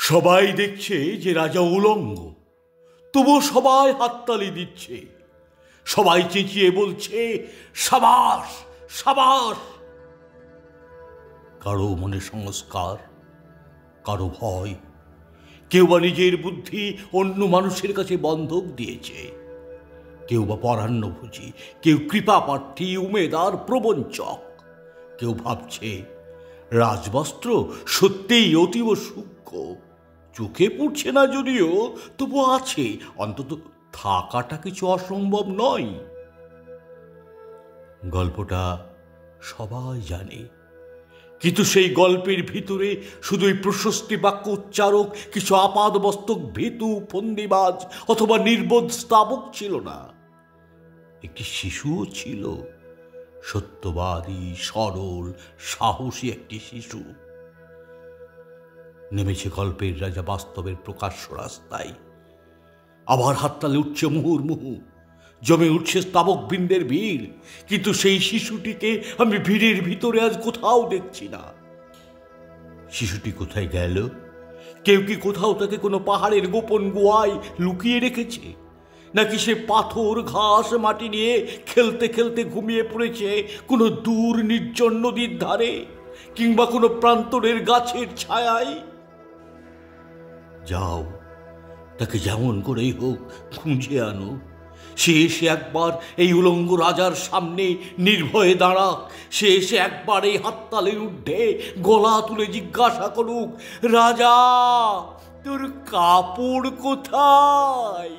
সবাই দেখছে যে রাজা উলঙ্গ, তবু সবাই হাততালি দিচ্ছে। সবাই চেঁচিয়ে বলছে সাবাস সাবাস। কারো মনে সংস্কার, কারো ভয়, কেউ বা নিজের বুদ্ধি অন্য মানুষের কাছে বন্ধক দিয়েছে, কেউ বা পরান্নভোজী, কেউ কৃপাপ্রার্থী, উমেদার, প্রবঞ্চক। কেউ ভাবছে রাজবস্ত্র সত্যিই অতীব সূক্ষ্ম, চোখে পড়ছে না যদিও, তবু আছে, অন্তত থাকাটা কিছু অসম্ভব নয়। গল্পটা সবাই জানে, কিন্তু সেই গল্পের ভিতরে শুধুই প্রশস্তি বাক্য উচ্চারক কিছু আপাদমস্তক ভীতু ফন্দিবাজ অথবা নির্বোধ স্তাবক ছিল না, একটি শিশুও ছিল, সত্যবাদী, সরল, সাহসী একটি শিশু। নেমেছে গল্পের রাজা বাস্তবের প্রকাশ্য রাস্তায়। আবার হাততালি উঠছে মুহুর্মুহু, জমে উঠছে স্তাবক বৃন্দের ভিড়, কিন্তু সেই শিশুটিকে আমি ভিড়ের ভিতরে আজ কোথাও দেখছি না। শিশুটি কোথায় গেল? কেউ কি কোথাও তাকে কোনো পাহাড়ের গোপন গুহায় লুকিয়ে রেখেছে, নাকি সে পাথর, ঘাস, মাটি নিয়ে খেলতে খেলতে ঘুমিয়ে পড়েছে কোনো দূর নির্জন নদীর ধারে, কিংবা কোনো প্রান্তরের গাছের ছায়ায়? যাও, তাকে যেমন করেই হোক খুঁজে আনো। সে এসে একবার এই উলঙ্গ রাজার সামনে নির্ভয়ে দাঁড়াক। সে এসে একবার এই হাততালির ঊর্ধ্বে গলা তুলে জিজ্ঞাসা করুক, রাজা, তোর কাপড় কোথায়?